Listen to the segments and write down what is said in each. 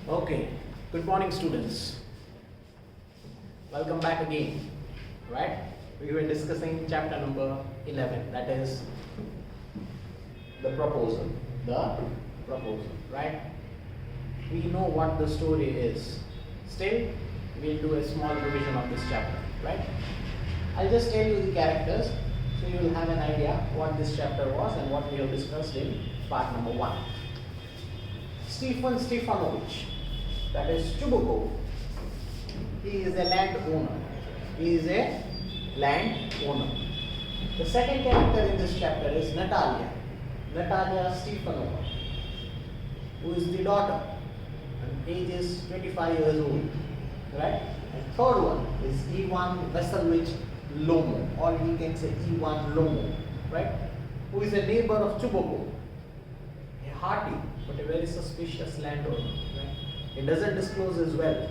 Okay, good morning, students. Welcome back again. Right? We were discussing chapter number 11, that is the proposal. The proposal, right? We know what the story is. Still, we'll do a small revision of this chapter, right? I'll just tell you the characters so you will have an idea what this chapter was and what we have discussed in part number 1. Stefan Stefanovich, that is Chubukov. He is a landowner. He is a landowner. The second character in this chapter is Natalia. Natalia Stefanova, who is the daughter, and age is 25 years old. Right? And third one is Ivan Vassilyevich Lomo, or we can say Ivan Lomo, right? Who is a neighbor of Chubukov. A hearty but a very suspicious landowner. Right? He doesn't disclose his wealth,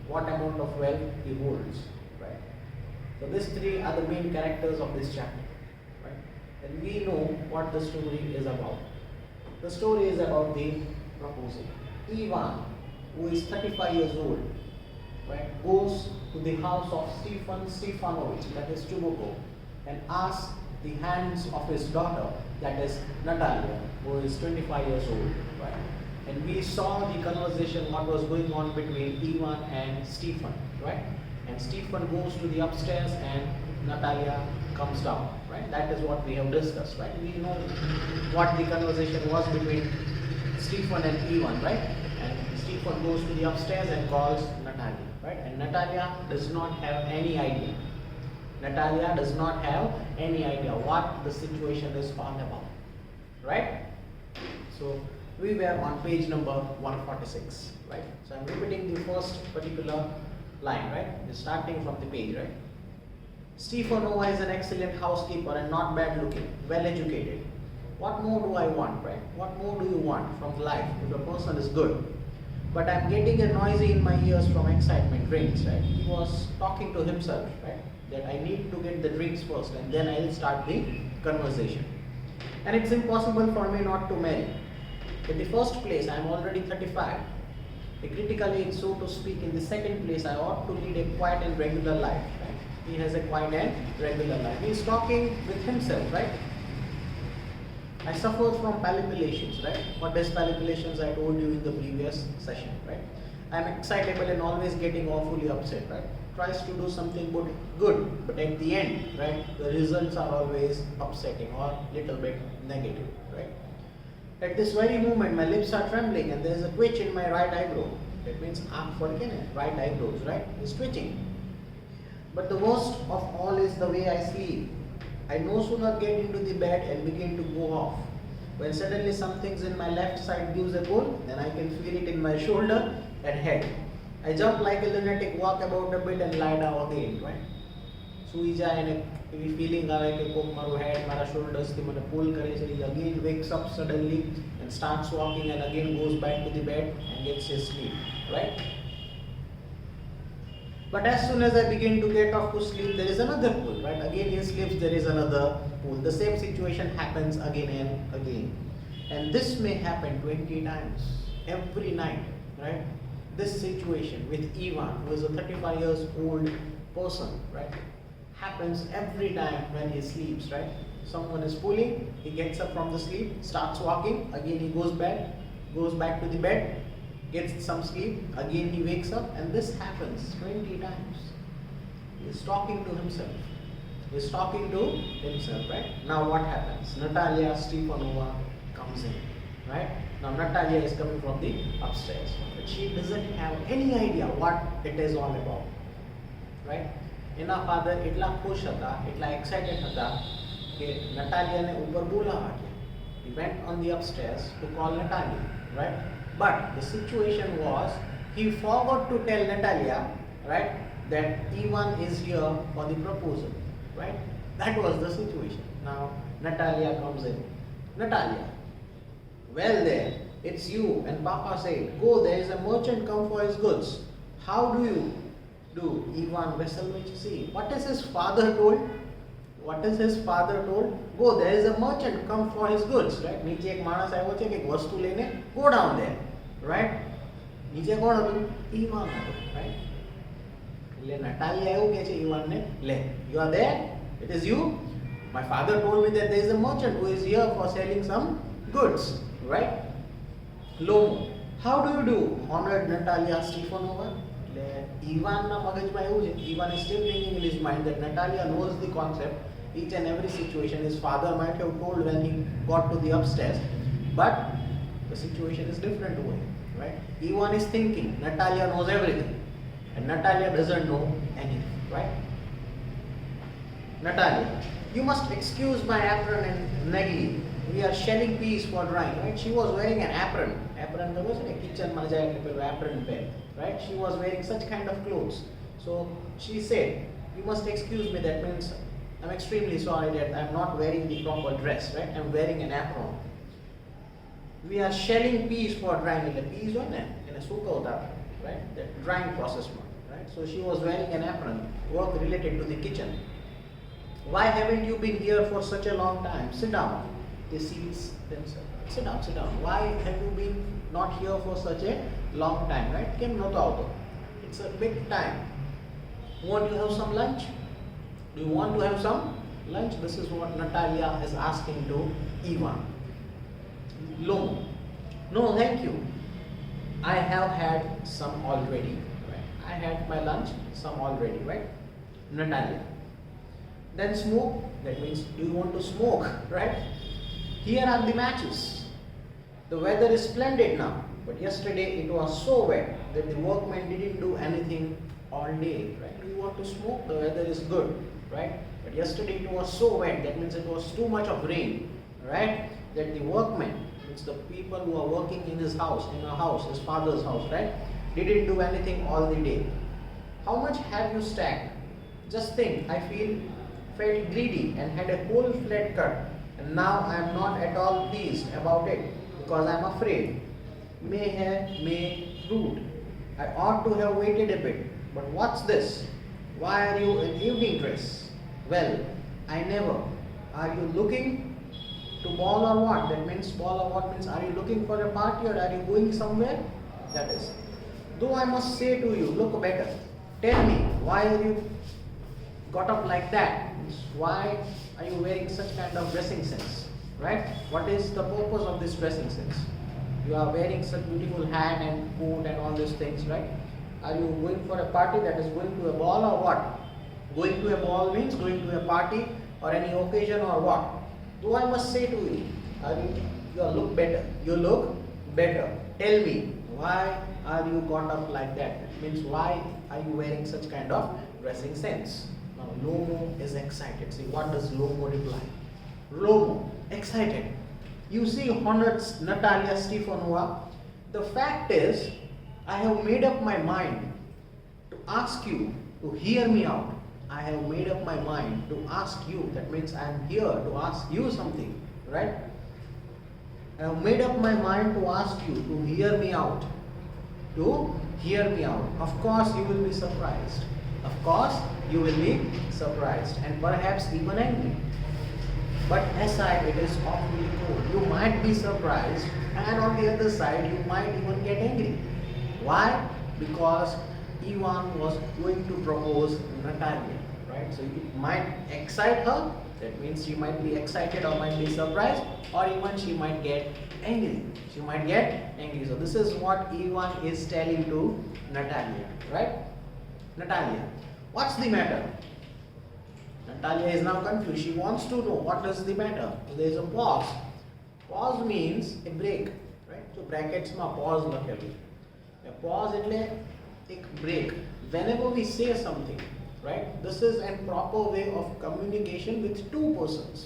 what amount of wealth he holds. Right? So these three are the main characters of this chapter. Right? And we know what the story is about. The story is about the proposal. Ivan, who is 35 years old, right, goes to the house of Stefan Stefanovich, that is Chubukov, and asks the hands of his daughter, that is Natalia, who is 25 years old. Right? And we saw the conversation, what was going on between Ivan and Stefan. Right? And Stefan goes to the upstairs and Natalia comes down. Right? That is what we have discussed. Right? We know what the conversation was between Stefan and Ivan. Right? And Stefan goes to the upstairs and calls Natalia. Right? And Natalia does not have any idea. Natalia does not have any idea what the situation is all about. Right? So we were on page number 146. Right? So I'm repeating the first particular line. Right? Starting from the page. Right? Stefanova is an excellent housekeeper and not bad looking, well educated. What more do I want? Right? What more do you want from life if a person is good? But I'm getting a noisy in my ears from excitement, drinks, right? He was talking to himself, right? That I need to get the drinks first and then I'll start the conversation. And it's impossible for me not to marry. In the first place, I'm already 35. A critical age, so to speak. In the second place, I ought to lead a quiet and regular life, right? He has a quiet and regular life. He's talking with himself, right? I suffer from palpitations, right? What is palpitations? I told you in the previous session, right? I'm excitable and always getting awfully upset, right? Tries to do something good, but at the end, right, the results are always upsetting or little bit negative, right? At this very moment, my lips are trembling and there is a twitch in my right eyebrow. That means right eyebrows, right? It's twitching. But the worst of all is the way I sleep. I no sooner get into the bed and begin to go off, when suddenly something in my left side gives a pull, then I can feel it in my shoulder and head. I jump like a lunatic, walk about a bit and lie down again, right? Sui જાય અને એવી feeling આવે કે કોક મારું head મારા shoulders થી મને pull કરે છે. He again wakes up suddenly and starts walking and again goes back to the bed and gets his sleep, right? But as soon as I begin to get off to sleep, there is another pull, right? Again he sleeps, there is another pull. The same situation happens again and again. And this may happen 20 times, every night, right? This situation with Ivan, who is a 35 years old person, right? Happens every time when he sleeps, right? Someone is pulling, he gets up from the sleep, starts walking, again he goes back to the bed, gets some sleep, again he wakes up, and this happens 20 times. He is talking to himself. He is talking to himself, right? Now what happens? Natalia Stefanova comes in, right? Now Natalia is coming from the upstairs, but she doesn't have any idea what it is all about, right? એના father એટલા ખુશ હતા, એટલા excited હતા કે નટાલિયાને ઉપર બોલાવા ગયા. He went on the upstairs to call Natalia, right? But the situation was, he forgot to tell Natalia, right, that Ivan is here for the proposal, right? That was the situation. Now Natalia comes in. Natalia, well there, it's you, and Papa said, go, there is a merchant come for his goods. How do you do? Ivan Vassilyevich, see, what is his father told? What is his father told? Go, there is a merchant come for his goods, right? નીચે એક માણસ આવ્યો છે કે વસ્તુ લઈને, go down there, right? નીચે કોણ હતું? ઈવાન હતું, right? એટલે નટાલિયા એવું કહે છે ઈવાનને, લે, you are there? It is you? My father told me that there is a merchant who is here for selling some goods, right? Lomo, how do you do? Honored Natalia Stefanova. એટલે ઈવાનના મગજમાં એવું છે, Ivan is still thinking in his mind that Natalia knows the concept, each and every situation his father might have told when he got to the upstairs, but the situation is different over here, right? Ivan is thinking Natalia knows everything and Natalia doesn't know anything, right? Natalia, you must excuse my apron and negli. We are shelling peas for drying, right? She was wearing an apron. Apron was in a kitchen apron pair, right? She was wearing such kind of clothes. So she said, you must excuse me. That means I'm extremely sorry that I'm not wearing the proper dress, right? I'm wearing an apron. We are shelling peas for drying. The peas on in a sukota, right? The drying process, right? So she was wearing an apron, work related to the kitchen. Why haven't you been here for such a long time? Sit down. They seats themselves. Sit down, sit down. Why have you been not here for such a long time, right? Kem noto auto. It's a big time. Want to have some lunch? Do you want to have some lunch? This is what Natalia is asking to Ivan. Lomo, no, thank you. I have had some already. Right? I had my lunch, some already, right? Natalia. Then smoke. That means, do you want to smoke, right? Here are the matches. The weather is splendid now, but yesterday it was so wet that the workmen didn't do anything all day, right? Do you want to smoke? The weather is good, right? But yesterday it was so wet, that means it was too much of rain, right? That the workmen, it's the people who are working in his house, in a house, his father's house, right? Didn't do anything all the day. How much have you stacked? Just think, I felt greedy and had a whole flat cut, and now I am not at all pleased about it because I am afraid. May rude. I ought to have waited a bit, but what's this? Why are you in evening dress? Well, I never. Are you looking to ball or what? That means ball or what means, are you looking for a party or are you going somewhere? That is. Though I must say to you, look better. Tell me, why are you got up like that? Why are you wearing such kind of dressing sense, right? What is the purpose of this dressing sense? You are wearing such beautiful hat and coat and all these things, right? Are you going for a party, that is going to a ball or what? Going to a ball means going to a party or any occasion or what? Though I must say to you, you look better. You look better. Tell me, why are you got up like that? It means, why are you wearing such kind of dressing sense? Now, Lomo is excited. See, what does Lomo reply? Lomo, excited. You see, honored Natalia Stefanova, the fact is, I have made up my mind to ask you to hear me out. I have made up my mind to ask you. That means I am here to ask you something, right? I have made up my mind to ask you to hear me out. To hear me out. Of course, you will be surprised. Of course, you will be surprised and perhaps even angry. But aside, it is awfully cold. You might be surprised, and on the other side, you might even get angry. Why? Because Ivan was going to propose Natalia, right? So it might excite her. That means she might be excited or might be surprised, or even she might get angry. She might get angry. So this is what Ivan is telling to Natalia, right? Natalia, what's the matter? Natalia is now confused. She wants to know what is the matter. So there is a pause. Pause means a break, right? So brackets ma pause લખેલું. A pause એટલે એક break. Whenever we say something, right? This is a proper way of communication with two persons,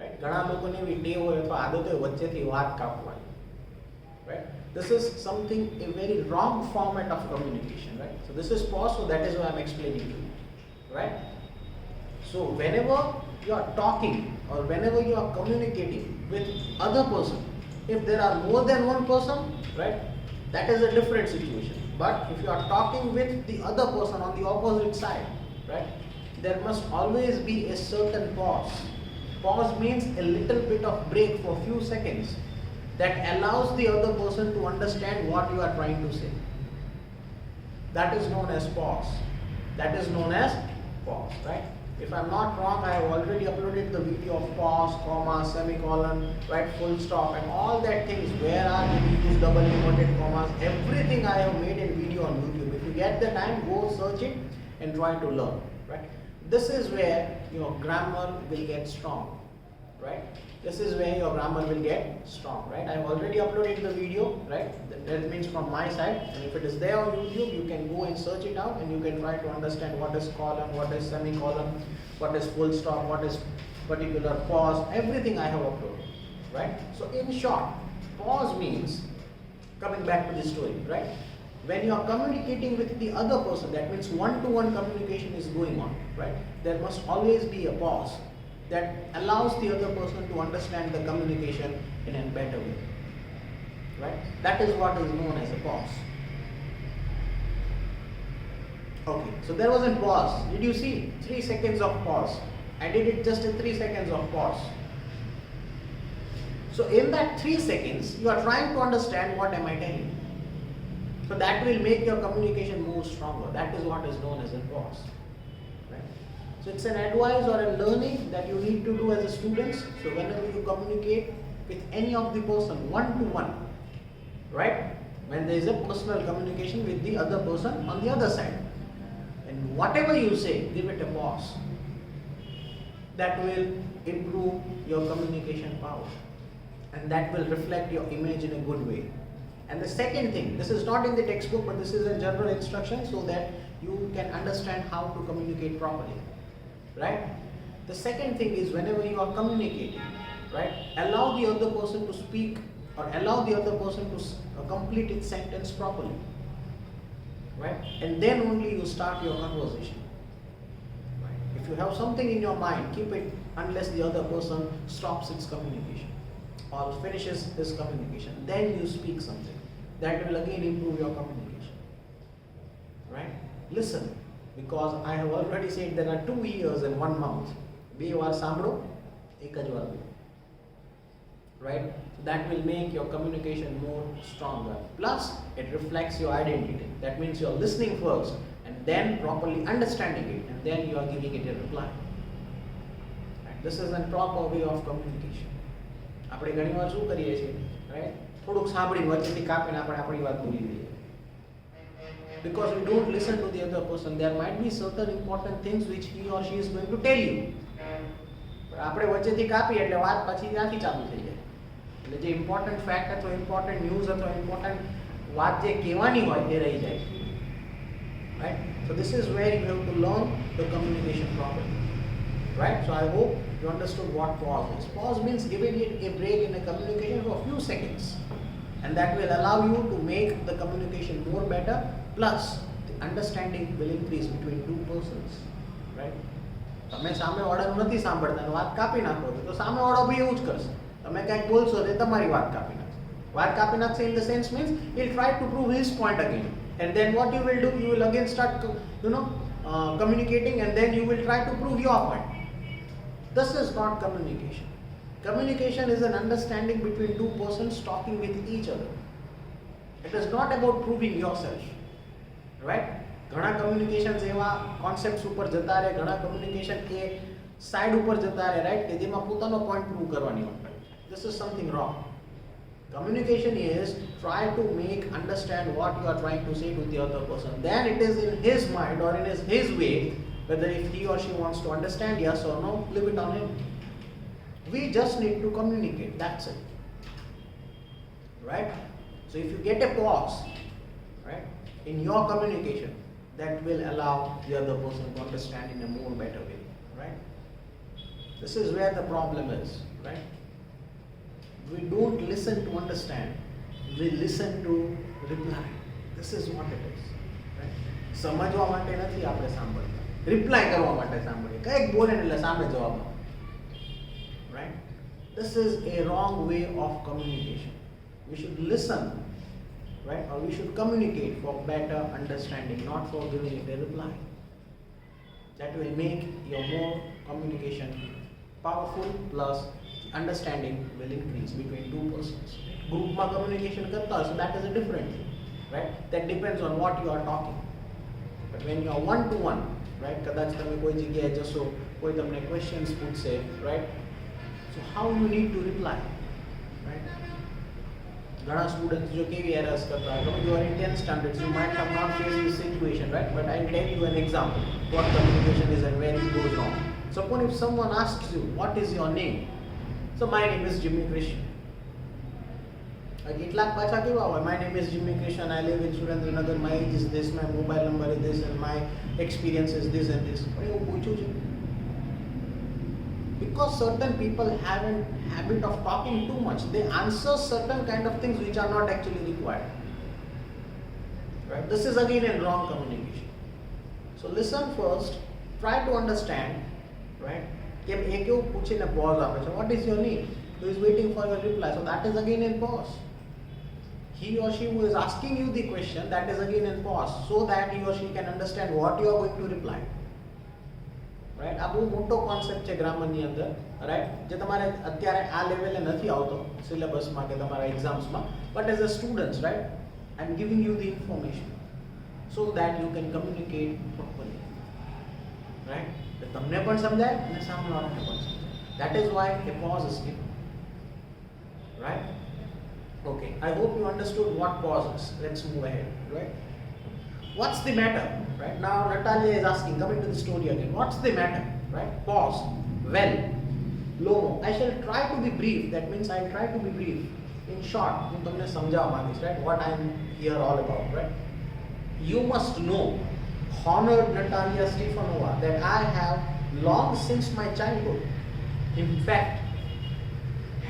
right? ઘણા લોકોને એવી ટેવ હોય અથવા આદત હોય વચ્ચેથી વાત કાપવાની, right? This is something, a very wrong format of communication, right? So this is pause, so that is why I'm explaining to you, right? So whenever you are talking or whenever you are communicating with other person, if there are more than one person, right, that is a different situation. But if you are talking with the other person on the opposite side, right, there must always be a certain pause. Pause means a little bit of break for a few seconds, that allows the other person to understand what you are trying to say. That is known as pause. That is known as pause, right? If I'm not wrong, I have already uploaded the video of pause, comma, semicolon, right, full stop, and all that things. Where are the use double inverted commas? Everything I have made in video on YouTube. If you get the time, go search it and try to learn, right? This is where your grammar will get strong, right? This is where your grammar will get strong, right? I have already uploaded the video, right? That means from my side, and if it is there on YouTube, you can go and search it out and you can try to understand what is colon, what is semicolon, what is full stop, what is particular pause, everything I have uploaded, right? So in short, pause means, coming back to the story, right? When you are communicating with the other person, that means one-to-one communication is going on, right? There must always be a pause that allows the other person to understand the communication in a better way, right? That is what is known as a pause. Okay, so there was a pause. Did you see? 3 seconds of pause. I did it just in 3 seconds of pause. So in that 3 seconds, you are trying to understand what am I telling. So that will make your communication more stronger. That is what is known as a pause. So it's an advice or a learning that you need to do as a student. So whenever you communicate with any of the person one-to-one, right? When there is a personal communication with the other person on the other side, and whatever you say, give it a pause. That will improve your communication power, and that will reflect your image in a good way. And the second thing, this is not in the textbook, but this is a general instruction so that you can understand how to communicate properly. Right? The second thing is, whenever you are communicating, right, allow the other person to speak or allow the other person to complete its sentence properly, right? And then only you start your conversation. Right? If you have something in your mind, keep it unless the other person stops its communication or finishes his communication. Then you speak something. That will again improve your communication. Right? Listen. Because I have already said there are 2 ears and 1 mouth. Be વાર સાંભળો, એક જ વાર બોલો. Right? That will make your communication more stronger. Plus, it reflects your identity. That means you are listening first and then properly understanding it, and then you are giving it a reply. Right? This is a proper way of communication. આપણે ઘણીવાર શું કરીએ છીએ, right? થોડુંક સાંભળીને વચ્ચેથી કાપીને આપણે આપણી વાત ભૂલી જઈએ. Because we don't listen to the other person, there might be certain important things which he or she is going to tell you. પણ આપણે વચ્ચેથી કાપી એટલે વાત પછી ત્યાંથી ચાલુ થઈ જાય. એટલે જે ઇમ્પોર્ટન્ટ ફેક્ટ અથવા ઇમ્પોર્ટન્ટ ન્યૂઝ અથવા ઇમ્પોર્ટન્ટ વાત જે કહેવાની હોય તે રહી જાય. Right? So this is where you have to learn the communication properly. Right? So I hope you understood what pause is. Pause means giving it a break in a communication for a few seconds. And that will allow you to make the communication more better. Plus, the understanding will increase between 2 persons. Right? તમે સામેવાળાનું નથી સાંભળતા અને વાત કાપી નાખો તો સામેવાળો બી એવું જ કરશે. તમે કંઈક બોલશો તો તમારી વાત કાપી નાખશે. વાત કાપી નાખશે in the sense means he'll try to prove his point again. And then what you will do, you will again start communicating, and then you will try to prove your point. This is not communication. Communication is an understanding between 2 persons talking with each other. It is not about proving yourself. Right? ઘણા communications એવા concepts ઉપર જતા રહે, ઘણા communication એ side ઉપર જતા રહે, right, કે જેમાં પોતાનો પોઈન્ટ પ્રૂવ કરવાની હોય. This is something wrong. Communication is try to make understand what you are trying to say to the other person. Then it is in his mind or in his way, whether if he or she wants to understand yes or no, leave it on him. We just need to communicate, that's it. Right? So if you get a pause, right, in your communication, that will allow the other person to understand in a more better way, right? This is where the problem is, right? We don't listen to understand, we listen to reply. This is what it is, right? સમજવા માટે નથી આપણે સાંભળતા, reply કરવા માટે સાંભળીએ. કંઈક બોલે ને એટલે સામે જવાબ આપો. Right? This is a wrong way of communication. We should listen, right? Or we should communicate for better understanding, not for giving it a reply. That will make your more communication powerful, plus understanding will increase between two persons. Group માં communication કરતા હોય, so that is a different thing, right? That depends on what you are talking. But when you are one to one, right? કદાચ તમે કોઈ જગ્યાએ જશો, કોઈ તમને questions પૂછશે, right? So how you need to reply, right? ઘણા students જો કેવી એરર્સ કરતા હોય, you are in 10th standards, you might have not faced this situation, right? But I'll tell you an example what communication is and where it goes wrong. Suppose if someone asks you, what is your name? So my name is Jimmy Krishnan. કેટલાક પાછા કેવા હોય, my name is Jimmy Krishnan, I live in Surendranagar, my age is this, my mobile number is this, and my experience is this and this. પણ એવું પૂછ્યું છે? Because certain people have a habit of talking too much, they answer certain kind of things which are not actually required. Right? This is again a wrong communication. So listen first, try to understand, right? કેમ એ કેવું પૂછીને pause આપે છે, what is your name? Who is waiting for your reply? So that is again in pause. He or she who is asking you the question, that is again in pause, so that he or she can understand what you are going to reply. Right? આ બહુ મોટો concept છે ગ્રામરની અંદર, right? જે તમારે અત્યારે આ લેવલે નથી આવતો સિલેબસમાં કે તમારા એક્ઝામ્સમાં, but as a students, right, I am giving you the information so that you can communicate properly, right? તો તમને પણ સમજાય અને સામેવાળાને પણ સમજાય. That is why a pause is given, right? Okay, I hope you understood what pause is. Let's move ahead, right? What's the matter? Right now, Natalia is asking, coming to the story again. What's the matter? Right? Pause. Well, Lomo. I shall try to be brief. That means I'll try to be brief. In short, right? What I'm here all about, right? You must know, honored Natalia Stefanova, that I have long since my childhood, in fact,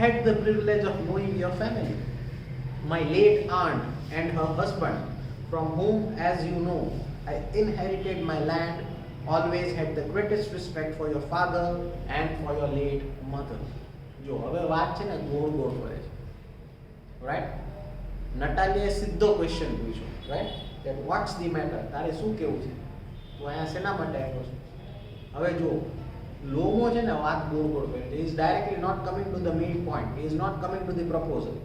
had the privilege of knowing your family. My late aunt and her husband, from whom, as you know, I inherited my land, always had the greatest respect for your father and for your late mother. જો હવે વાત છે ને ગોળ ગોળ ફરે છે, right? નટાલિયાએ સીધો ક્વેશ્ચન પૂછ્યો, right? that what's the matter? તારે શું કેવું છે? તો અહીંયા શેના માટે આવ્યો છે? હવે જો લોમો છે ને વાત ગોળ ગોળ કરે છે. He is directly not coming to the main point. He is not coming to the proposal.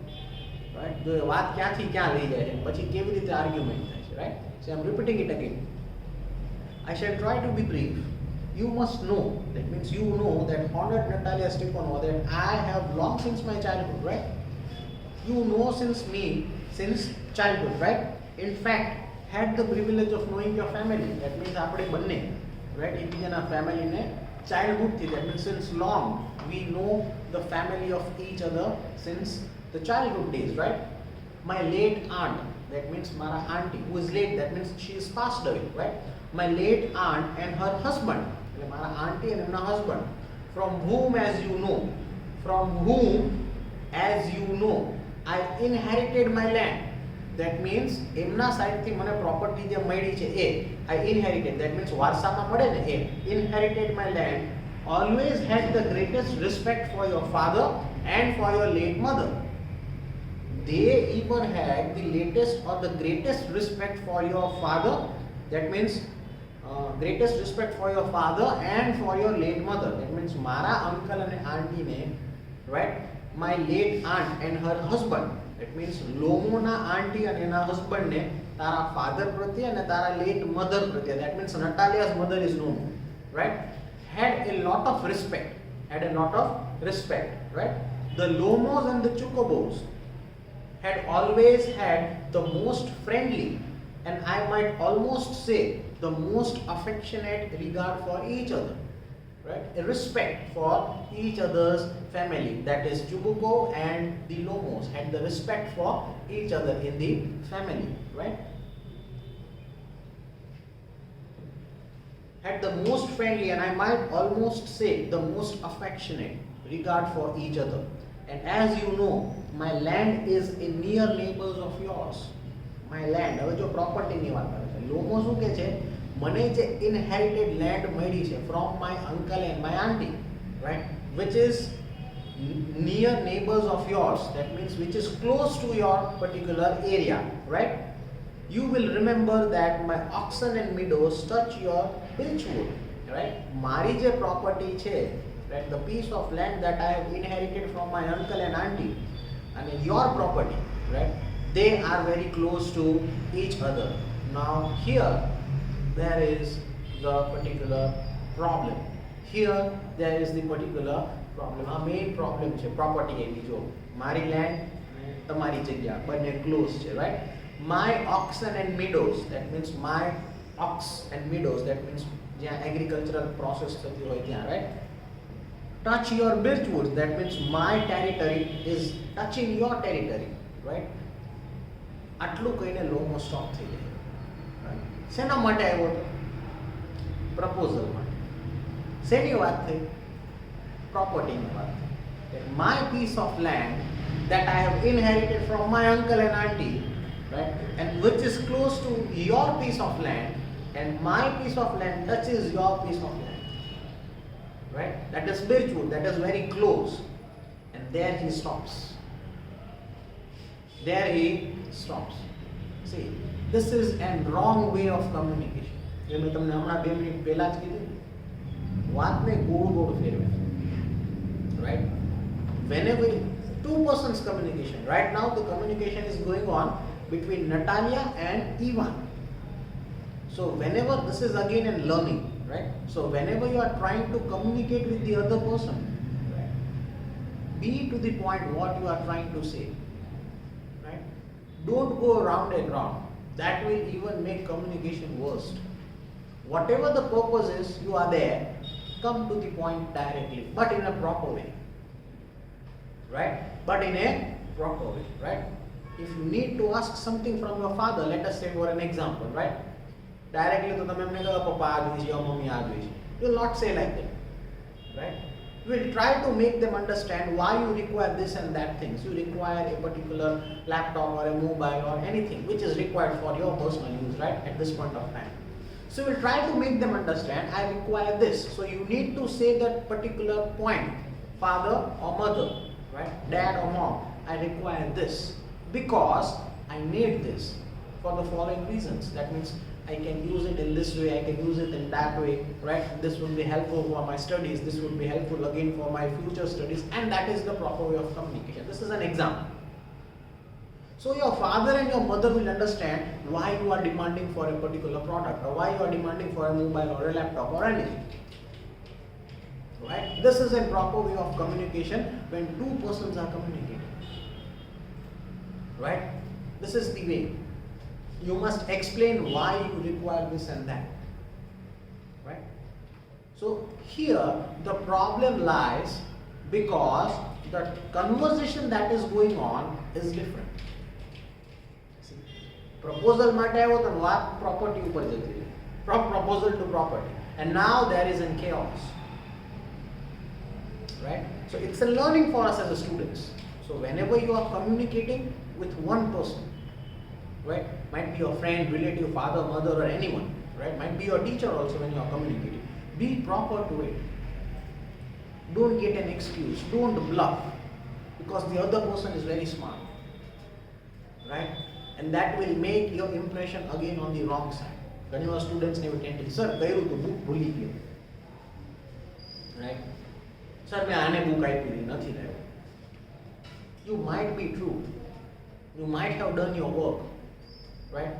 Right? જો વાત ક્યાંથી ક્યાં લઈ જાય છે, પછી કેવી રીતે આર્ગ્યુમેન્ટ થાય છે, right? So I'm repeating it again. I shall try to be brief. You must know, that means you know that honored Natalia Stefanova, that I have long since my childhood, right? You know since childhood, right? In fact, had the privilege of knowing your family. That means આપણે બંને, right? એકબીજાના ફેમિલીને childhood થી, that means since long we know the family of each other since the childhood days, right? My late aunt, that means Mara auntie, who is late, that means she is passed away, right? My late aunt and her husband, Mara auntie and her husband, from whom, as you know, I inherited my land. That means એમના સાઈડથી મને property જે મળી છે એ I inherited, that means વારસામાં મળે ને એ. Inherited my land, always had the greatest respect for your father and for your late mother. They even had the latest or the greatest respect for your father. That means greatest respect for your father and for your late mother. That means મારા uncle અને auntie ને, right? My late aunt and her husband. That means લોમોના auntie અને એના husband ને તારા father પ્રત્યે અને તારા late mother પ્રત્યે. That means Natalia's mother is Lomo, right? Had a lot of respect. Right? The Lomos and the Chukobos had always had the most friendly, and I might almost say the most affectionate regard for each other, right? A respect for each other's family. That is, Chubuko and the Lomos had the respect for each other in the family, right? Had the most friendly, and I might almost say the most affectionate regard for each other. And as you know, my land is a near neighbors of yours. My land, હવે જો પ્રોપર્ટીની વાત કરે છે, લોમો શું કહે છે? મને જે inherited land મળી છે from my uncle and my auntie, right? Which is near neighbors of yours. That means which is close to your particular area, right? You will remember that my oxen and meadows touch your beechwood, right? મારી જે property છે right? The piece of land that I have inherited from my uncle and auntie, and your property, right? They are very close to each other. Now here there is the particular problem. Here there is the particular problem. Our main problem છે property એની જો મારી land તમારી જગ્યા બંને close છે, right? My oxen and meadows, that means my ox and meadows, that means જ્યાં agricultural process થતી હોય ત્યાં, right? Touch your birchwoods, that means my territory is touching your territory, right? આટલું કહીને લોમો સ્ટોપ થઈ જાય. શેના માટે આવ્યો હતો? પ્રપોઝલ માટે. શેની વાત થઈ? પ્રોપર્ટીની વાત થઈ. My piece of land that I have inherited from my uncle and auntie, right, and which is close to your piece of land, and my piece of land touches your piece of land, right? That is spiritual, that is very close, and there he stops. There he stops. See, this is a wrong way of communication. જે મેં તમને હમણાં 2 minute પહેલા જ કીધું, વાતને ગોળ ગોળ ફેરવે, right? Whenever two persons communication, right now the communication is going on between Natalia and Ivan. So whenever, this is again in learning, right? So whenever you are trying to communicate with the other person, right, be to the point what you are trying to say, right? Don't go around and round. That will even make communication worse. Whatever the purpose is, you are there, come to the point directly, but in a proper way, right? But in a proper way, right? If you need to ask something from your father, let us say for an example, right? Directly to the memory of Papa Advish or Mommy Advish, you will not say like that, right? You will try to make them understand why you require this and that things. You require a particular laptop or a mobile or anything which is required for your personal use, right? At this point of time. So you will try to make them understand, I require this. So you need to say that particular point, father or mother, right? Dad or mom, I require this because I need this for the following reasons. That means I can use it in this way, I can use it in that way, right? This will be helpful for my studies, this will be helpful again for my future studies, and that is the proper way of communication. This is an example. So your father and your mother will understand why you are demanding for a particular product, or why you are demanding for a mobile or a laptop or anything. Right? This is a proper way of communication when two persons are communicating. Right? This is the way. You must explain why you require this and that. Right? So here the problem lies because the conversation that is going on is different. Proposal માટે આવ્યો તો વાત property ઉપર જતી રહી. From proposal to property, and now there is a chaos. Right? So it's a learning for us as a students. So whenever you are communicating with one person, right, might be your friend, relative, father, mother, or anyone, right, might be your teacher also, when you are communicating, be proper to it. Don't get an excuse, don't bluff, because the other person is very smart, right? And that will make your impression again on the wrong side. When your students never tend to, sir, કયું તો book ભૂલી ગયો, right? Sir, મેં આને book આપી નથી લાવ્યો. You might be true, you might have done your work, right?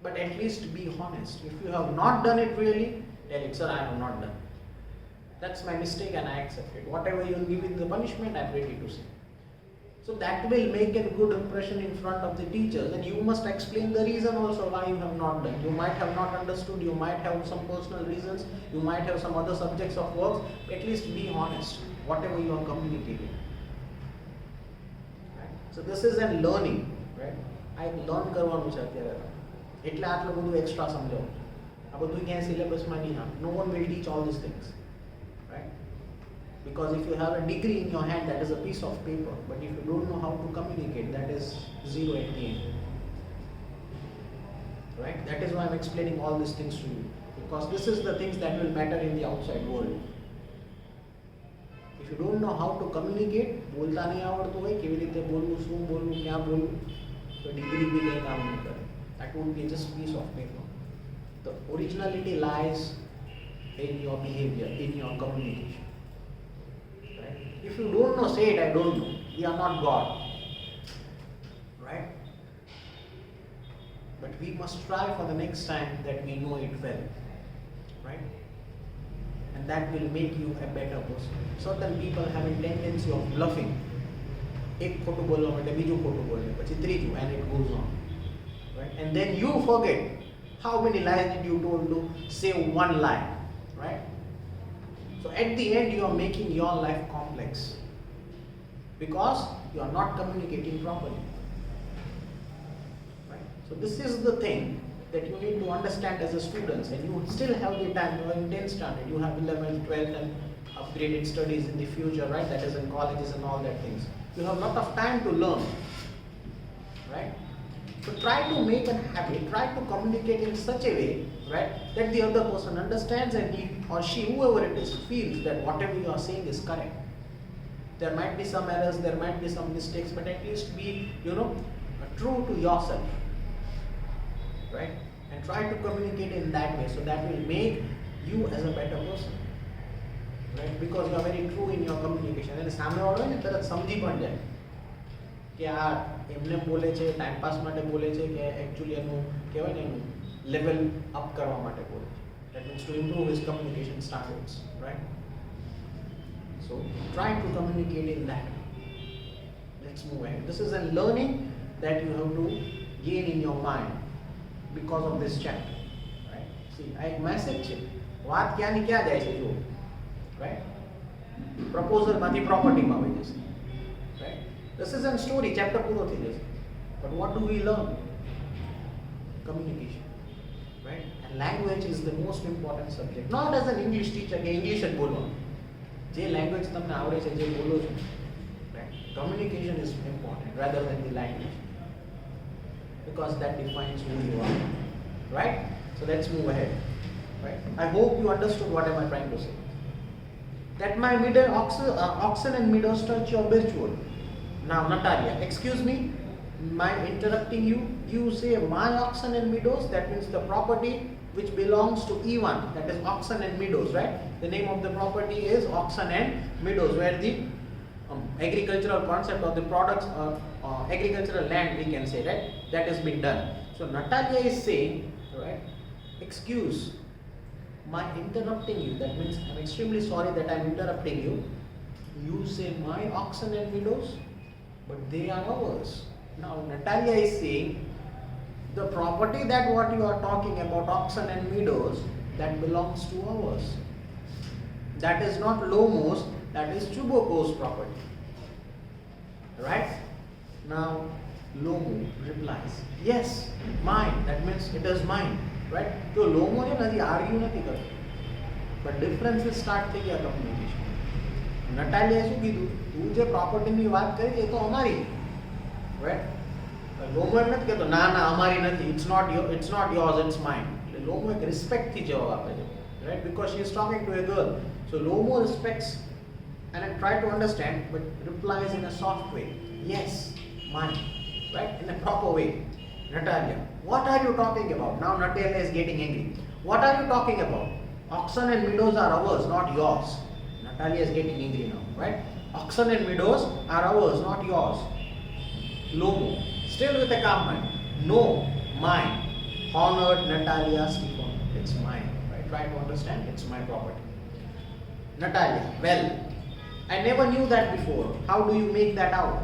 But at least be honest. If you have not done it really, tell it, sir, I have not done. That's my mistake and I accept it. Whatever you will give in the punishment, I am ready to say. So that will make a good impression in front of the teachers, and you must explain the reason also why you have not done. You might have not understood, you might have some personal reasons, you might have some other subjects of work. At least be honest, whatever you are communicating. Right? So this is a learning, right? I learn કરવાનું છે અત્યારે, એટલે આટલું બધું extra સમજાવું. આ બધું ક્યાંય સિલેબસમાં નહીં આવે. No one will teach all these things, right? Because if you have a degree in your hand, that is a piece of paper, but if you don't know how to communicate, that is zero at the end, right? That is why I'm explaining all these things to you, because this is the things that will matter in the outside world. If you don't know how to communicate, બોલતા નહીં આવડતું હોય, કેવી રીતે બોલવું, શું બોલવું, ક્યાં બોલવું, તો ડિગ્રી બી કંઈ કામ નહીં કરે. That would be just piece of paper. The originality lies in your behavior, in your communication. If you don't know, say it, I don't know. We are not God. Right? But we must try for the next time that we know it well. Right? And that will make you a better person. Certain people have a tendency of bluffing. એક ખોટું બોલવા માટે બીજું ખોટું બોલે, પછી ત્રીજું, and it goes on. Right? And then you forget how many lies did you told to save one lie. Right? So at the end you are making your life complex because you are not communicating properly. Right? So this is the thing that you need to understand as a student, and you still have the time. You are in 10th standard, you have 11th, 12th and upgraded studies in the future, right? That is in colleges and all that things. You have a lot of time to learn, right? So try to make a habit, try to communicate in such a way, right, that the other person understands and he or she, whoever it is, feels that whatever you are saying is correct. There might be some errors, there might be some mistakes, but at least be, true to yourself, right? And try to communicate in that way, so that will make you as a better person. Right? Because you are very true in your communication. અને સામેવાળો હોય ને તરત સમજી પણ જાય કે આ એમને બોલે છે ટાઈમ પાસ માટે બોલે છે કે એકચ્યુઅલી એનું કહેવાય ને એનું લેવલ અપ કરવા માટે બોલે છે. That means to improve his communication standards, right? So try to communicate in that. Let's move ahead. This is a learning that you have to gain in your mind because of this chapter, right? See, આ એક message છે. વાત ક્યાંની ક્યાં જાય છે જુઓ. Right? Proposal માંથી property માં આવી જશે. Right? This is a story, chapter પૂરો થઈ જશે. But what do we learn? Communication. Right? And language is the most important subject. Not as an English teacher કે English જ બોલવાનું. જે language તમને આવડે છે જે બોલો છો. Right? Communication is important rather than the language. Because that defines who you are. Right? So let's move ahead. Right? I hope you understood what am I trying to say. That my oxen and meadows touch your birchwood. Now, Natalia, excuse me, my interrupting you. You say my oxen and meadows, that means the property which belongs to E1, that is oxen and meadows, right? The name of the property is oxen and meadows, where the agricultural concept of the products, agricultural land, we can say, right? That has been done. So, Natalia is saying, right, excuse my interrupting you. That means I'm extremely sorry that I'm interrupting you. You say my oxen and meadows, but they are ours. Now Natalia is saying the property that what you are talking about, oxen and meadows, that belongs to ours. That is not Lomo's, that is Chuboko's property. Right? Now Lomo replies, yes, mine. That means it is mine. Right? તો લોમો છે ને હજી argue નથી કરતો, but differences start થઈ ગયા communication. નટાલિયાએ શું કીધું, તું જે પ્રોપર્ટીની વાત કરી છે એ તો અમારી, રાઈટ? લોમો એમ નથી કહેતો ના ના અમારી નથી, it's not yours, it's mine. એટલે લોમો એક રિસ્પેક્ટથી જવાબ આપે છે, right? Because she is talking to a girl. So Lomo respects and try to understand, but replies in a soft way. Yes, mine. Right? In a proper way. Natalia, what are you talking about? Now Natalia is getting angry. What are you talking about? Oxen and meadows are ours, not yours. Natalia is getting angry now, right? Oxen and meadows are ours, not yours. Lomo, still with a calm mind. No, mine. Honored Natalia Stefan. It's mine. Right? Try to understand, it's my property. Natalia, well, I never knew that before. How do you make that out?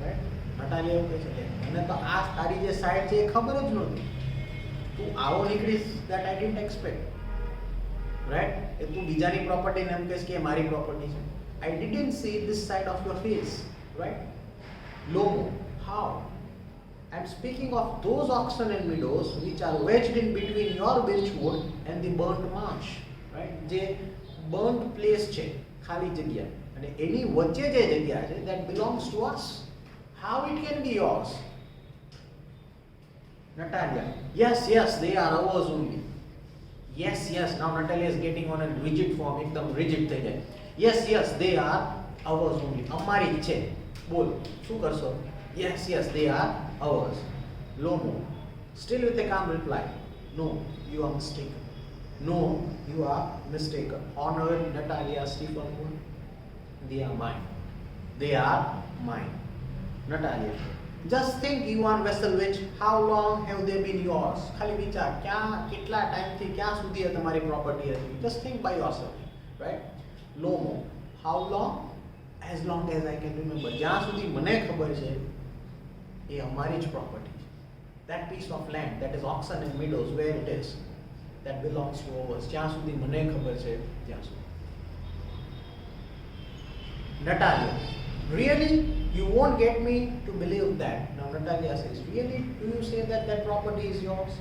Right? Natalia એવું કહે છે, મને તો આ તારી જે side છે એ ખબર જ નહોતી. તું આવો નીકળીશ, that I didn't expect. Right? એ તું બીજાની પ્રોપર્ટીને એમ કહેશ કે એ મારી પ્રોપર્ટી છે. I didn't see this side of your face. Right? Lomo, how? I'm speaking of those oxen and meadows which are wedged in between your birchwood and the burnt marsh. Right? જે burnt place છે, ખાલી જગ્યા, અને એની વચ્ચે જે જગ્યા છે, that belongs to us. How it can be yours? Natalia, yes, they are ours only. Yes, now Natalia is getting on a rigid form, એકદમ rigid થઈ જાય. Yes, they are ours only. અમારી જ છે. બોલ, શું કરશો? Yes, they are ours. Lomo, still with a calm reply. No, you are mistaken. No, you are mistaken. Honored Natalia Stefan, they are mine. They are mine. Natalia. Just think, Ivan Vasilevich, how long have they been yours? ખાલી વિચાર કેટલા ટાઈમથી ક્યાં સુધી તમારી property હતી? Just think by yourself, right? Lomo, how long? As long as I can remember. જ્યાં સુધી મને ખબર છે એ અમારી જ પ્રોપર્ટી છે. That piece of land, that is Oxon and Meadows, where it is, that belongs to us. જ્યાં સુધી મને ખબર છે ત્યાં સુધી. Natalia, really? You won't get me to believe that. Now Natalia says, really? Do you say that that property is yours?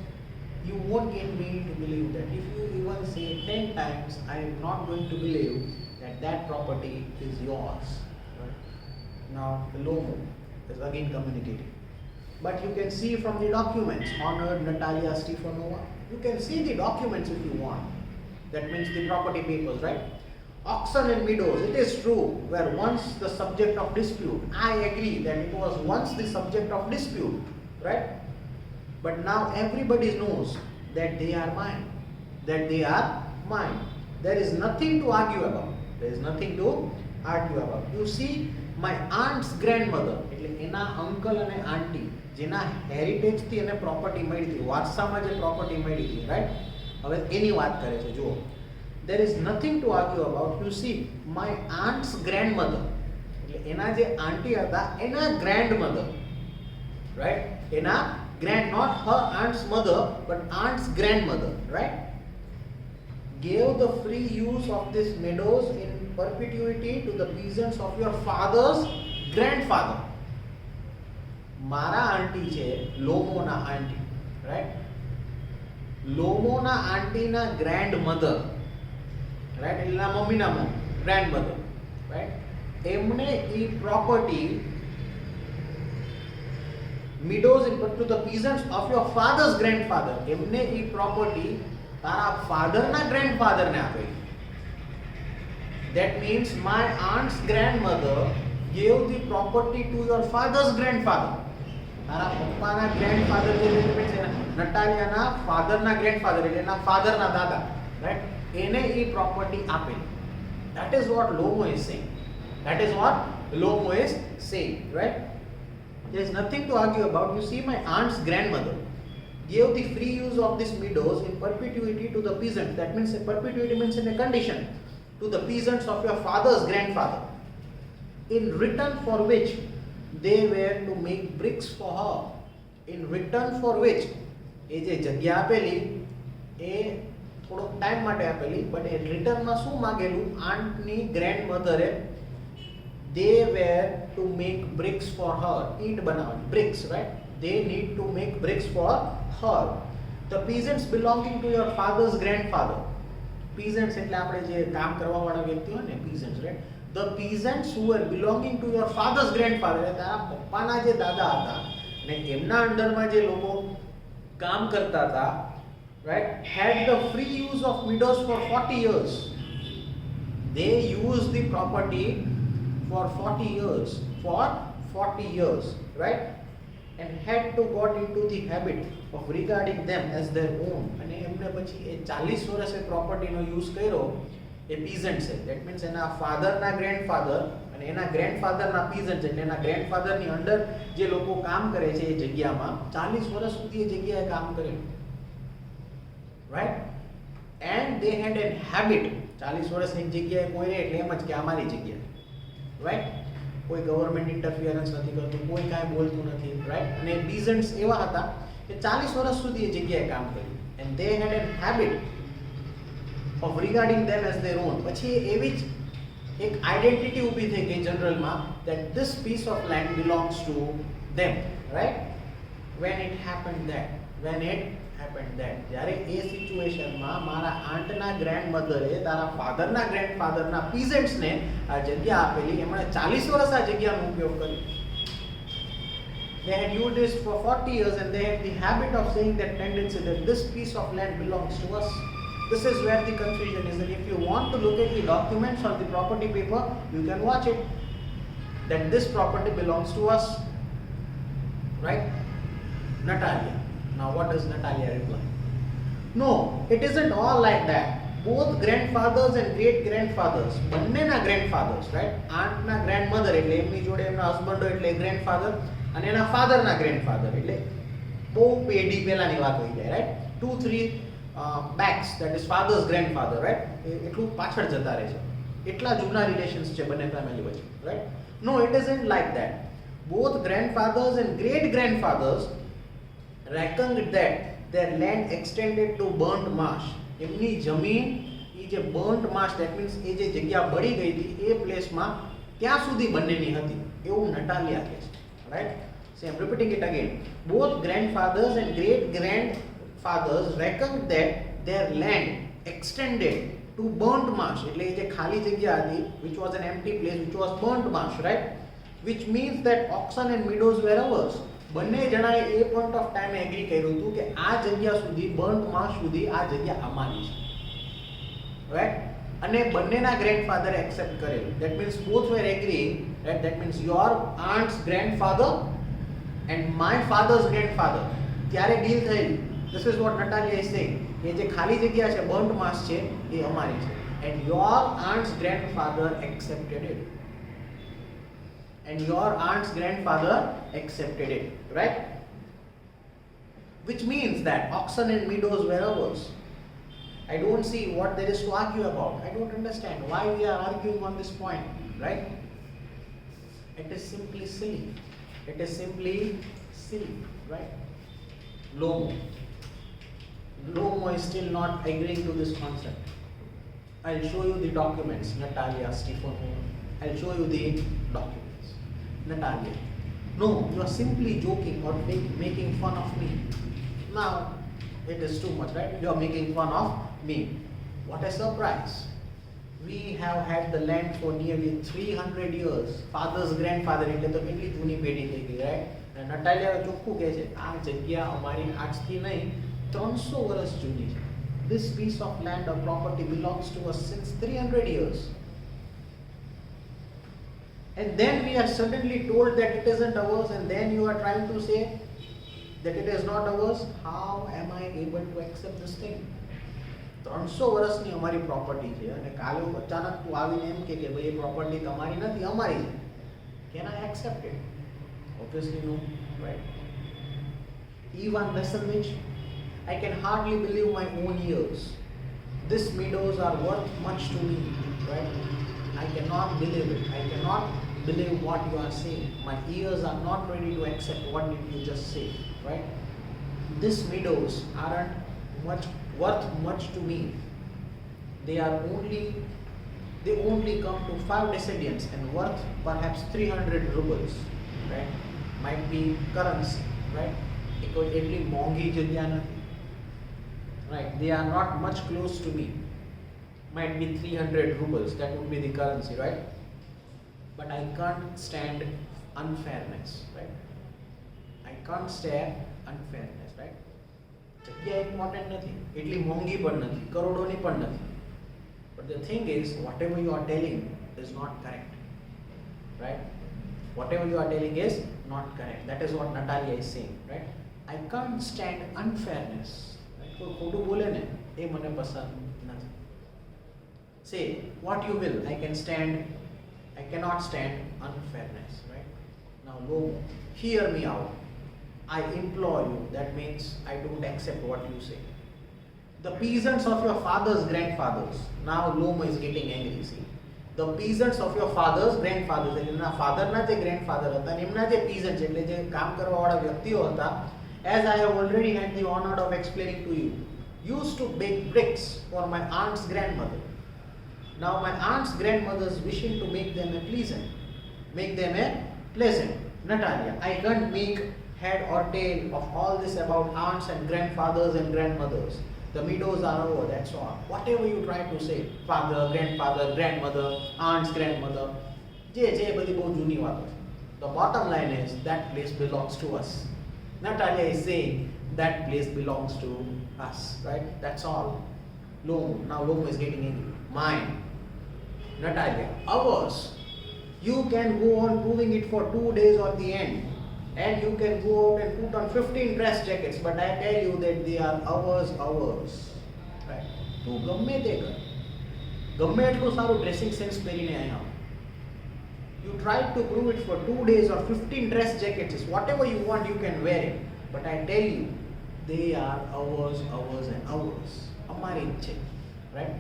You won't get me to believe that. If you even say 10 times, I am not going to believe that that property is yours. Right? Now the Lomo is again communicating. But you can see from the documents, honored Natalia Stefanova, you can see the documents if you want. That means the property papers, right? Oxon and Meadows, it is true, were once the subject of dispute. I agree that it was once the subject of dispute, right? But now everybody knows that they are mine. That they are mine. There is nothing to argue about. There is nothing to argue about. You see, my aunt's grandmother, એટલે એના uncle અને auntie, જેના heritage થી એને property મળી હતી, વારસામાં જે property મળી હતી, right? હવે એની વાત કરે છે, જુઓ. There is nothing to argue about. You see, my aunt's grandmother, એટલે એના જે auntie હતા, એના grandmother, right? એના not her aunt's mother, but aunt's grandmother, right? Gave the free use of this meadows in perpetuity to the peasants of your father's grandfather. મારા આંટી છે લોમોના આંટી, right? લોમોના આંટીના grandmother, right? એટલે મમ્મીના grandmother, right? એમને ઈ property meadows in to the peasants of your father's grandfather, એમને ઈ property તારા fatherના grandfather ને આપેલી. That means my aunt's grandmother gave the property to your father's grandfather. તારા પપ્પાના grandfather જે means નટાલિયાના fatherના grandfather એટલે એના fatherના દાદા, right? એને ઈ property આપેલી. That is what Lomo is saying. That is what Lomo is saying, right? There is nothing to argue about. You see, my aunt's grandmother gave the free use of these meadows in perpetuity to the peasants. That means perpetuity means in a condition, to the peasants of your father's grandfather, in return for which they were to make bricks for her. In return for which એ જે જગ્યા આપેલી એ થોડોક time માટે આપેલી, but એ રિટર્નમાં શું માગેલું આંટની ગ્રેન્ડમધરે? They were to make bricks for her. ઈંટ બનાવવાની, bricks, right? They need to make bricks for her. The peasants belonging to your father's grandfather. Peasants એટલે આપણે જે કામ કરવા વાળા વ્યક્તિ હોય ને, peasants, right? The peasants who were belonging to your father's grandfather, એટલે તારા પપ્પાના જે દાદા હતા ને એમના અંડરમાં જે લોકો કામ કરતા હતા, right, had the free use of meadows for 40 years. They used the property for 40 years, for 40 years, right? And had to got into the habit of regarding them as their own. અને એમને પછી એ 40 વર્ષ એ પ્રોપર્ટીનો use કર્યો એ પીઝન્ટ છે. That means એના ફાધરના grandfather અને એના ગ્રેન્ડફાધરના પીઝન્ટ છે, એટલે એના ગ્રેન્ડફાધરની અંડર જે લોકો કામ કરે છે એ જગ્યામાં 40 વર્ષ સુધી એ જગ્યાએ કામ કરેલું, right? And they head N habit. 40 વર્ષ એક જગ્યાએ કોઈ રહે એટલે એમ જ કે અમારી જગ્યા, રાઈટ? કોઈ ગવર્મેન્ટ ઇન્ટરફિયરન્સ નથી કરતું, કોઈ કાંઈ બોલતું નથી, રાઈટ? અને પીઝન્ટ્સ એવા હતા કે 40 વર્ષ સુધી એ જગ્યાએ કામ કર્યું. And they head N habit of regarding them as there on. પછી એવી જ એક આઈડેન્ટિટી ઊભી થઈ ગઈ જનરલમાં, that this piece of land belongs to them, right? When it happened that જ્યારે એ સિચ્યુએશનમાં મારા આંટના ગ્રેન્ડમધરે તારા ફાધરના ગ્રેન્ડફાધરના પીઝન્ટ્સને આ જગ્યા આપેલી, એમણે 40 વર્ષ આ જગ્યાનો ઉપયોગ કર્યો. They had used this for 40 years and they had the habit of saying that tendency that this piece of land belongs to us. This is where the confusion is. And if you want to look at the documents or the property paper, you can watch it, that this property belongs to us, right? Natalia. Now what does Natalia reply? No, it isn't all like that. both grandfathers and great grandfathers, બંનેના grandfathers, right? auntના grandmother એટલે એમની જોડે એમના husband એટલે grandfather અને એના fatherના grandfather એટલે બહુ પેઢી પહેલાની વાત હોઈ જાય, right? 2-3 backs, that is father's grandfather, right? એટલું પાછળ જતા રહે છે, એટલા જૂના રિલેશન્સ છે બંને ફેમિલી વચ્ચે, right? No, it isn't like that. Both grandfathers and great grandfathers reckoned that their land extended to burnt marsh. એમની જમીન એ જે burnt marsh, that means એ જે જગ્યા બળી ગઈ હતી એ પ્લેસમાં ત્યાં સુધી બંનેની હતી એવું નટાલિયા કહે છે, right? So I'm repeating it again. Both grandfathers and great grandfathers reckoned that their land extended to burnt marsh, એટલે એ જે ખાલી જગ્યા હતી, which was an empty place, which was burnt marsh, right? Which means that oxen and meadows were ours. બંને જણાએ એ point of ટાઈમે agri કર્યું હતું કે આ જગ્યા સુધી બર્ન્ટ માર્શ સુધી આ જગ્યા અમારી છે, રાઈટ? અને બંનેના ગ્રેન્ડફાધરે એક્સેપ્ટ કરેલું. That means both were agreeing, right? That means your aunt's grandfather and my father's grandfather, ત્યારે ડીલ થયેલી. This is what Natalia is saying, કે જે ખાલી જગ્યા છે બર્ન્ટ માર્શ છે એ અમારી છે, and your aunt's grandfather accepted it. And your aunt's grandfather accepted it, right? Which means that oxen and meadows were ours. I don't see what there is to argue about. I don't understand why we are arguing on this point, right? It is simply silly. It is simply silly, right? Lomo is still not agreeing to this concept. I'll show you the documents, Natalia, Stefano. I'll show you the documents. Natalia, no, you are simply joking or making fun of me. Now, it is too much, right? You are making fun of me. What a surprise. We have had the land for nearly 300 years. Father's grandfather, એટલે તો કેટલી જૂની પેઢી થઈ ગઈ, right? નટાલિયા ચોખ્ખું કહે છે આ જગ્યા અમારી આજથી નહીં 300 વર્ષ જૂની છે. This piece of land or property belongs to us since 300 years. And then we are suddenly told that it isn't ours, and then you are trying to say that it is not ours. How am I able to accept this thing? 300 વર્ષની અમારી property છે અને કાલે અચાનક તું આવીને એમ કે ભાઈ એ પ્રોપર્ટી તમારી નથી અમારી છે. Can I accept it? Obviously no, right? Even lesson which I can hardly believe my own ears. These meadows are worth much to me, right? I cannot believe it. I cannot believe what you are saying. My ears are not ready to accept what did you just say, right? These meadows aren't worth much to me. They only come to 5 descendants and worth perhaps 300 rubles, right? Might be currency, right? Because એટલી મોંઘી જગ્યા નથી, right? They are not much close to me. Might be 300 rubles, that would be the currency, right? But I can't stand unfairness, right? I can't stand unfairness, right? જગ્યા important નથી, એટલી મોંઘી પણ નથી, કરોડોની પણ નથી. But the thing is, whatever you are telling is not correct, right? Whatever you are telling is not correct. That is what Natalia is saying, right? I can't stand unfairness. Right? કોઈ ખોટું બોલે ને એ મને પસંદ નથી. Say what you will, I cannot stand unfairness, right? Now Lomo, hear me out. I implore you. That means I don't accept what you say. The peasants of your father's grandfathers. Now Lomo is getting angry, see. The peasants of your father's grandfathers, એમના fatherના જે grandfather હતા એમના જે peasants એટલે જે કામ કરવાવાળા વ્યક્તિઓ હતા, as I have already had the honor of explaining to you, used to bake bricks for my aunt's grandmother. Now my aunt's grandmother's wishing to make them a pleasant. Natalia, I can't make head or tail of all this about aunts and grandfathers and grandmothers. The meadows are over, that's all. Whatever you try to say, father, grandfather, grandmother, aunt's grandmother, જે બધી બહુ જૂની વાતો છે. The bottom line is that place belongs to us. Natalia is saying that place belongs to us, right? That's all. Now Lomo is getting angry. Mine. Natalia, ours. You can go on proving it for 2 days or the end. And you can go out and put on 15 dress jackets, but I tell you that they are ours, right? તું ગમે તે કર, ગમે એટલું સારું dressing sense પહેરીને આવ્યા, you try to prove it for 2 days or 15 dress jackets, whatever you want you can wear it, but I tell you they are hours and hours. Amari ichhe, right?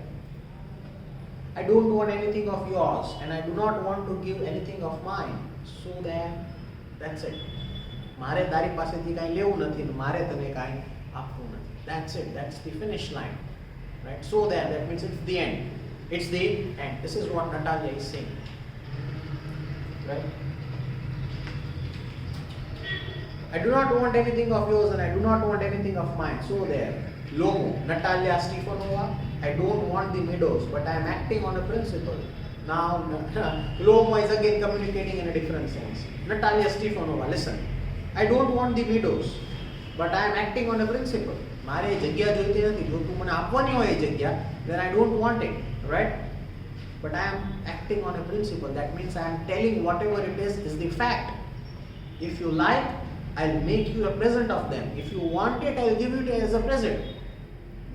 I don't want anything of yours and I do not want to give anything of mine, so then that's it. મારે તારી પાસેથી કાંઈ લેવું નથી ને મારે તને કાંઈ આપવું નથી. That's it. That's the finish line, right? So that means it's the end. It's the end. This is what Natalia is saying, right? I do not want anything of yours and I do not want anything of mine. So there. Lomo, Natalia Stefanova, I don't want the meadows, but I am acting on a principle. Now, Lomo is again communicating in a different sense. Natalia Stefanova, listen. I don't want the meadows, but I am acting on a principle. મારે એ જગ્યા જોઈતી નથી, જો તું મને આપવાની હોય એ જગ્યા, then I don't want it, right? But I am acting on a principle. That means I am telling whatever it is the fact. If you like, I'll make you a present of them. If you want it, I'll give it as a present.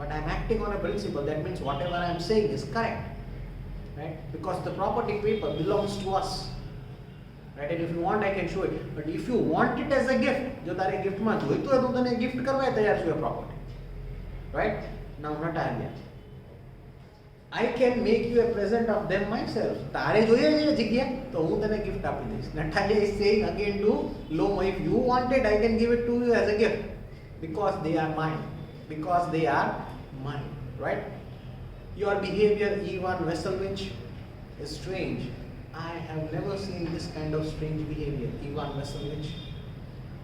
But I'm acting on a principle. That means whatever I'm saying is correct, right? Because the property paper belongs to us, right? And if you want, I can show it. But if you want it as a gift, જો તારે ગિફ્ટમાં જોઈતું હોય તો તને gift કરવા તૈયાર છું એ property, right? Now Natalia, I can make you a present of them myself. તારે જોઈએ છે જગ્યા તો હું તને ગિફ્ટ આપી દઈશ. Natalia is saying again to Lomo, if you want it, I can give it to you as a gift because they are mine. Because they are mine, right? Your behavior, Ivan Veselovich, is strange. I have never seen this kind of strange behavior, Ivan Veselovich.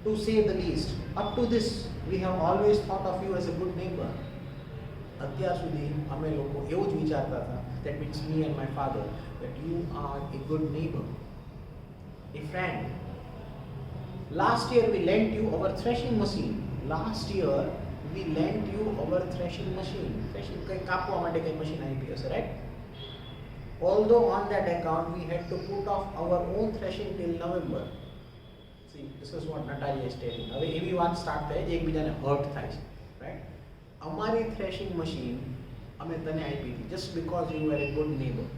To say the least, up to this, we have always thought of you as a good neighbor. અત્યાર સુધી અમે લોકો એવું જ વિચારતા હતા, that means me and my father, that you are a good neighbor, a friend. Last year we lent you our threshing machine. Last year we lent you our threshing machine. Threshing કંઈ કાપવા માટે કંઈ machine આપી હશે, right? Although on that account we had to put off our own threshing till November. See, this is what Natalia is telling. હવે એવી વાત start થાય છે, એકબીજાને હર્ટ થાય છે, right? અમારી threshing machine અમે તને આપી હતી just because you were a good neighbor,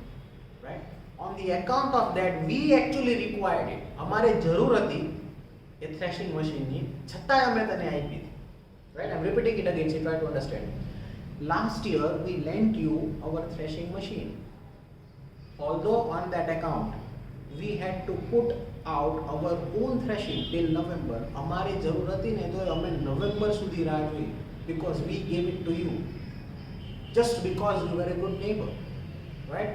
right? On the account of that we actually required it. અમારે જરૂર હતી એ threshing machine ની, છતાંય અમે તને આપી હતી, right? I'm repeating it again so you try to understand. Last year we lent you our threshing machine. Although on that account we had to put out our own threshing till November. અમારે જરૂર હતી ને તો અમે November સુધી રાહ જોઈ, because we gave it to you just because you were a good neighbor, right?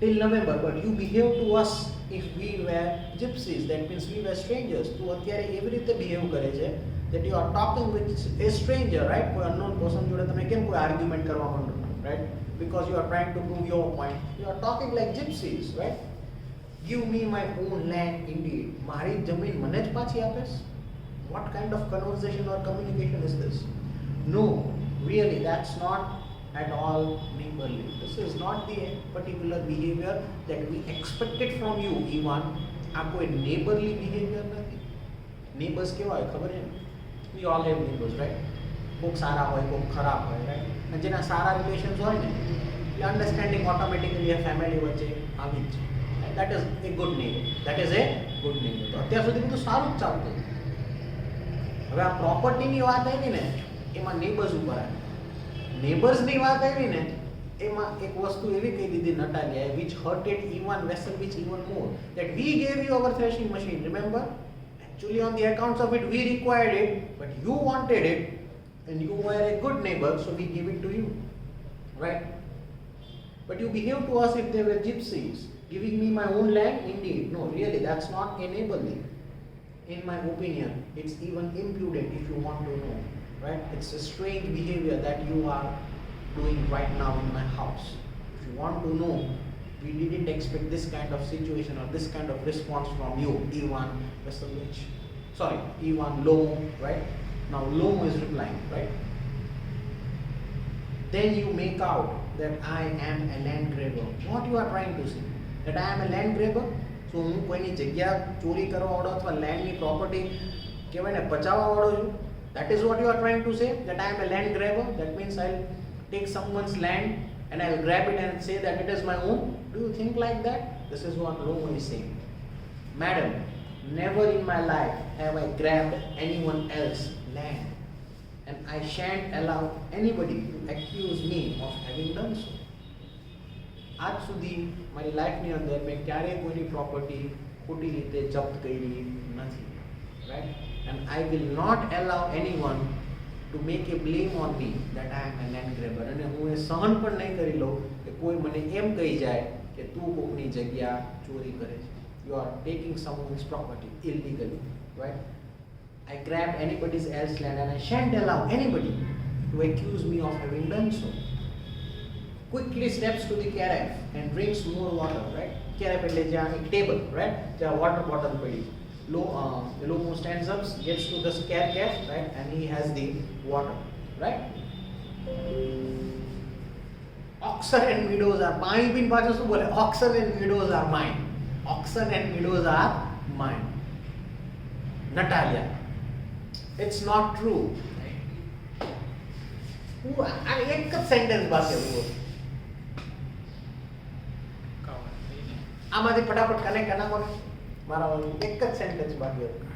Till November, but you behaved to us if we were gypsies. That means we were strangers. તું અત્યારે એવી રીતે behave કરે છે that you are talking with a stranger, right? કોઈ unknown person જોડે તમે કેમ કોઈ આર્ગ્યુમેન્ટ કરવા માંડો, right? Because you are trying to prove your point. You are talking like gypsies, right? Give me my own land indeed. મારી જમીન મને જ પાછી આપેસ? What kind of conversation or communication is this? No, really, that's not at all neighborly. This is not the particular behavior that we expected from you, Ivan. આ કોઈ neighborly behavior નથી. Neighbors કેવા હોય ખબર છે? We all have neighbors, right? કોક સારા હોય, કોક ખરાબ હોય, right? અને જેના સારા રિલેશન્સ હોય ને, એ અન્ડરસ્ટેન્ડિંગ ઓટોમેટિકલી એ ફેમિલી વચ્ચે આવી જ છે. That is a good neighbor. That is a good neighbor. તો અત્યાર સુધી બધું સારું જ ચાલતું. હવે આ પ્રોપર્ટીની વાત આવી ને એમાં નેબર્સ ઉપર આવે. નેબર્સની વાત આવી ને એમાં એક વસ્તુ એવી કહી દીધી નટાલિયાએ, which hurted Ivan Veselovich even more, that we gave you our threshing machine, remember? Actually on the accounts of it we required it, but you wanted it and you were a good neighbor, so we gave it to you, right? But you behaved to us if they were gypsies. Giving me my own land? Indeed. No, really, that's not neighborly. In my opinion, it's even impudent if you want to know, right? It's a strange behavior that you are doing right now in my house. If you want to know, we didn't expect this kind of situation or this kind of response from you, Ivan Veselovich. Sorry, Ivan Lomo, right? Now Lomo is replying, right? Then you make out that I am a land grabber. What you are trying to say? That I am a land grabber? So હું કોઈની જગ્યા ચોરી કરવા વાળો અથવા લેન્ડની property કહેવાય ને પચાવવા વાળો છું? That is what you are trying to say? That I am a land grabber? That means I'll take someone's land and I'll grab it and say that it is my own? Do you think like that? This is what Lomo is saying. Madam, never in my life have I grabbed anyone else's land, and I shan't allow anybody to accuse me of having done so. આજ સુધી મારી લાઈફની અંદર મેં ક્યારેય કોઈની property ખોટી રીતે જપ્ત કરી નથી, right? And I will not allow anyone to make a blame on me that I am a land grabber. અને હું એ સહન પણ નહીં કરી લઉં કે કોઈ મને એમ કહી જાય કે તું કોકની જગ્યા ચોરી કરે છે. You are taking someone's property illegally, right? I grabbed anybody's else land and I shan't allow anybody to accuse me of having done so. Quickly steps to the carafe and drinks more water, right? Carafe એટલે જ્યાં એક table, right? જ્યાં water bottle પડી. Lomo stands up, gets to the carafe, right? And he has the water, right? Oxen and widows are mine. Bin પાછો શું બોલે? Oxen and widows are mine. Oxen and widows are mine. Natalia, it's not true. એક જ sentence બાકી હતું. આમાંથી ફટાફટ connect કરાવો ને. મારા એક જ સેન્ટેન્સ બાકી હતું.